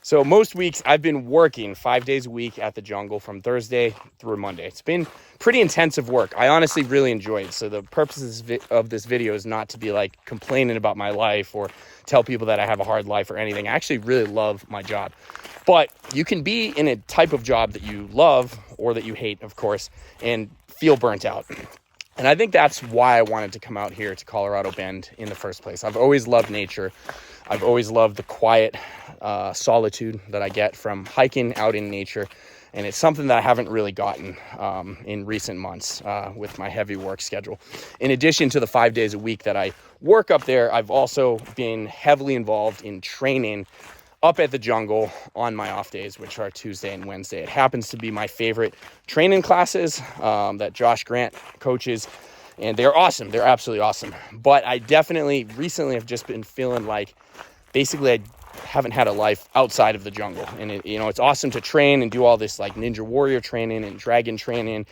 So most weeks I've been working 5 days a week at the jungle from Thursday through Monday. It's been pretty intensive work. I honestly really enjoy it. So the purpose of this video is not to be like complaining about my life or tell people that I have a hard life or anything. I actually really love my job. But you can be in a type of job that you love or that you hate, of course, and feel burnt out. And I think that's why I wanted to come out here to Colorado Bend in the first place. I've always loved nature. I've always loved the quiet solitude that I get from hiking out in nature. And it's something that I haven't really gotten in recent months with my heavy work schedule. In addition to the 5 days a week that I work up there, I've also been heavily involved in training up at the jungle on my off days, which are Tuesday and Wednesday. It happens to be my favorite training classes that Josh Grant coaches, and they're awesome. They're absolutely awesome. But I definitely recently have just been feeling like basically I haven't had a life outside of the jungle. And it's awesome to train and do all this like ninja warrior training and dragon training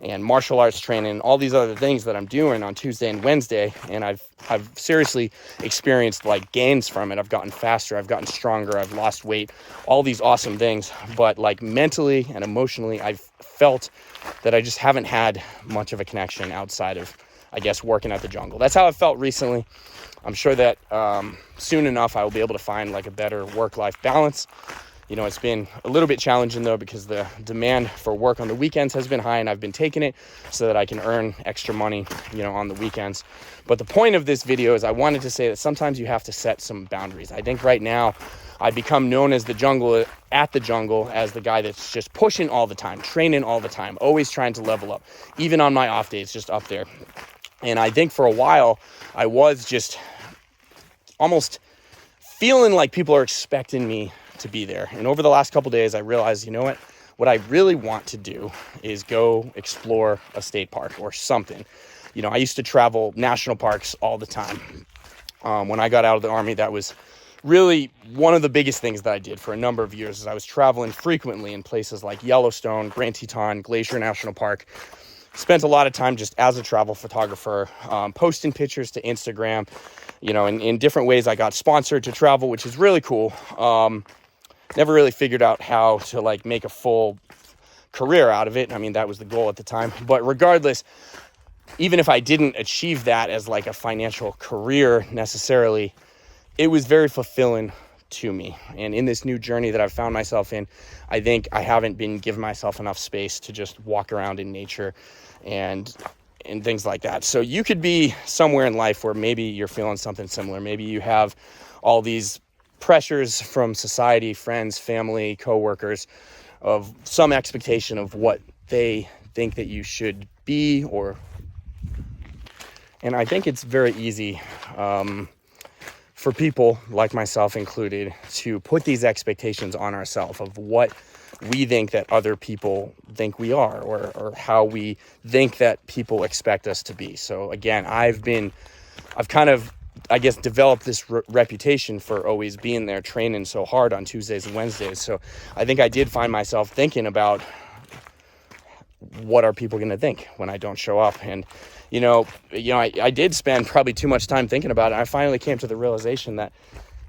and martial arts training, all these other things that I'm doing on Tuesday and Wednesday. And I've seriously experienced like gains from it. I've gotten faster, I've gotten stronger, I've lost weight, all these awesome things. But like mentally and emotionally, I've felt that I just haven't had much of a connection outside of, I guess, working at the jungle. That's how I felt recently. I'm sure that soon enough I will be able to find like a better work-life balance. It's been a little bit challenging though, because the demand for work on the weekends has been high, and I've been taking it so that I can earn extra money, on the weekends. But the point of this video is I wanted to say that sometimes you have to set some boundaries. I think right now I become known as the jungle as the guy that's just pushing all the time, training all the time, always trying to level up, even on my off days, just up there. And I think for a while I was just almost feeling like people are expecting me to be there. And over the last couple days, I realized, what I really want to do is go explore a state park or something. I used to travel national parks all the time. When I got out of the Army, that was really one of the biggest things that I did for a number of years. Is I was traveling frequently in places like Yellowstone, Grand Teton, Glacier National Park. Spent a lot of time just as a travel photographer, posting pictures to Instagram, in different ways. I got sponsored to travel, which is really cool. Never really figured out how to like make a full career out of it. I mean, that was the goal at the time. But regardless, even if I didn't achieve that as like a financial career necessarily, it was very fulfilling to me. And in this new journey that I've found myself in, I think I haven't been giving myself enough space to just walk around in nature and things like that. So you could be somewhere in life where maybe you're feeling something similar. Maybe you have all these pressures from society, friends, family, coworkers, of some expectation of what they think that you should be, and I think it's very easy for people like myself included to put these expectations on ourselves of what we think that other people think we are, or how we think that people expect us to be. So again, I've kind of, I guess, developed this reputation for always being there training so hard on Tuesdays and Wednesdays. So I think I did find myself thinking about what are people going to think when I don't show up. And I did spend probably too much time thinking about it. I finally came to the realization that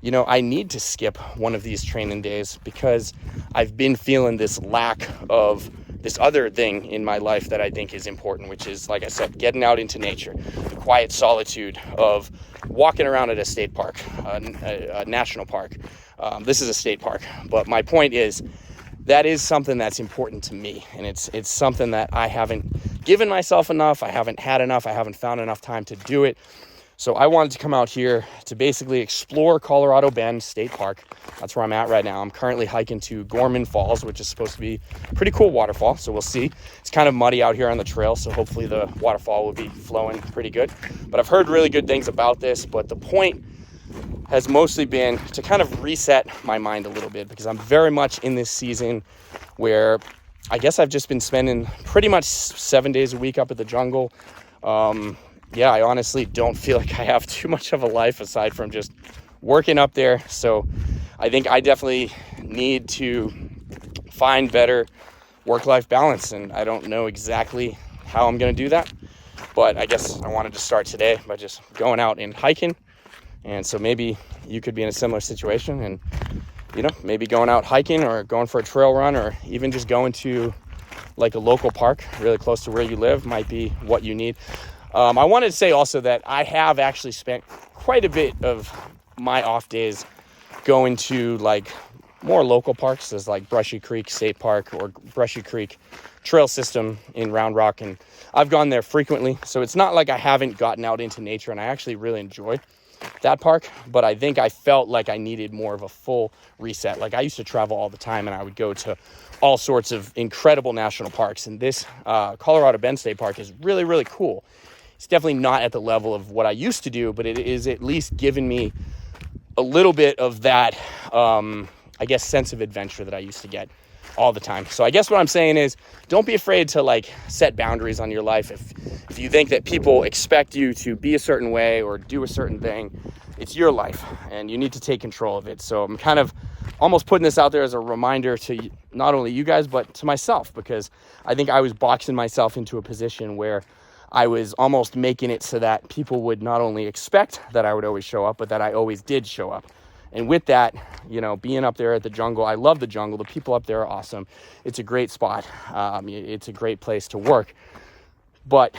I need to skip one of these training days, because I've been feeling this lack of this other thing in my life that I think is important, which is, like I said, getting out into nature, the quiet solitude of walking around at a state park, a national park. This is a state park, but my point is that is something that's important to me, and it's something that I haven't given myself enough. I haven't had enough. I haven't found enough time to do it. So I wanted to come out here to basically explore Colorado Bend State Park. That's where I'm at right now. I'm currently hiking to Gorman Falls, which is supposed to be a pretty cool waterfall. So we'll see. It's kind of muddy out here on the trail, so hopefully the waterfall will be flowing pretty good. But I've heard really good things about this. But the point has mostly been to kind of reset my mind a little bit, because I'm very much in this season where I guess I've just been spending pretty much 7 days a week up at the jungle. I honestly don't feel like I have too much of a life aside from just working up there. So I think I definitely need to find better work-life balance, and I don't know exactly how I'm going to do that, but I guess I wanted to start today by just going out and hiking. And so maybe you could be in a similar situation, and you know, maybe going out hiking or going for a trail run, or even just going to like a local park really close to where you live might be what you need. I wanted to say also that I have actually spent quite a bit of my off days going to like more local parks, as like Brushy Creek State Park or Brushy Creek Trail System in Round Rock, and I've gone there frequently. So it's not like I haven't gotten out into nature, and I actually really enjoy that park, but I think I felt like I needed more of a full reset. Like I used to travel all the time, and I would go to all sorts of incredible national parks, and this Colorado Bend State Park is really, really cool. It's definitely not at the level of what I used to do, but it is at least given me a little bit of that, I guess, sense of adventure that I used to get all the time. So I guess what I'm saying is, don't be afraid to like set boundaries on your life. If you think that people expect you to be a certain way or do a certain thing, it's your life and you need to take control of it. So I'm kind of almost putting this out there as a reminder to not only you guys, but to myself, because I think I was boxing myself into a position where I was almost making it so that people would not only expect that I would always show up, but that I always did show up. And with that, you know, being up there at the jungle, I love the jungle. The people up there are awesome. It's a great spot. It's a great place to work. But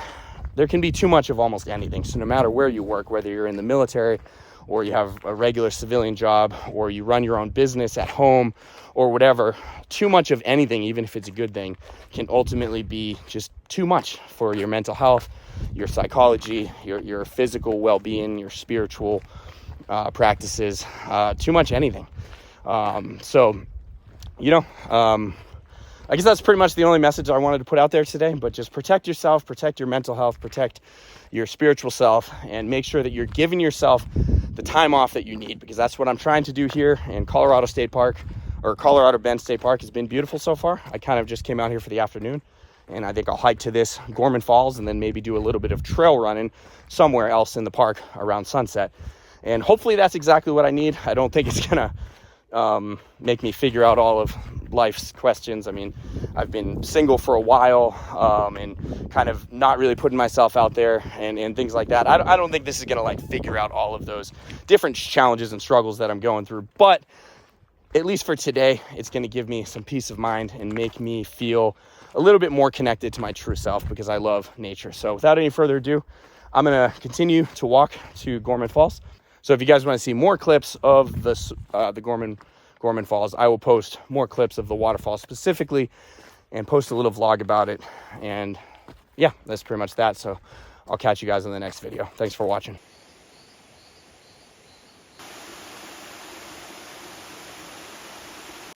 there can be too much of almost anything. So no matter where you work, whether you're in the military or you have a regular civilian job or you run your own business at home or whatever, too much of anything, even if it's a good thing, can ultimately be just too much for your mental health, your psychology, your physical well-being, your spiritual practices, too much anything. So, you know, I guess that's pretty much the only message I wanted to put out there today, but just protect yourself, protect your mental health, protect your spiritual self, and make sure that you're giving yourself the time off that you need, because that's what I'm trying to do here in Colorado State Park, or Colorado Bend State Park. Has been beautiful so far. I kind of just came out here for the afternoon, and I think I'll hike to this Gorman Falls and then maybe do a little bit of trail running somewhere else in the park around sunset. And hopefully that's exactly what I need. I don't think it's gonna make me figure out all of life's questions. I mean, I've been single for a while and kind of not really putting myself out there and things like that. I don't think this is gonna like figure out all of those different challenges and struggles that I'm going through, but at least for today, it's gonna give me some peace of mind and make me feel a little bit more connected to my true self, because I love nature. So without any further ado, I'm gonna continue to walk to Gorman Falls. So if you guys want to see more clips of the Gorman Falls, I will post more clips of the waterfall specifically and post a little vlog about it. And yeah, that's pretty much that. So I'll catch you guys in the next video. Thanks for watching.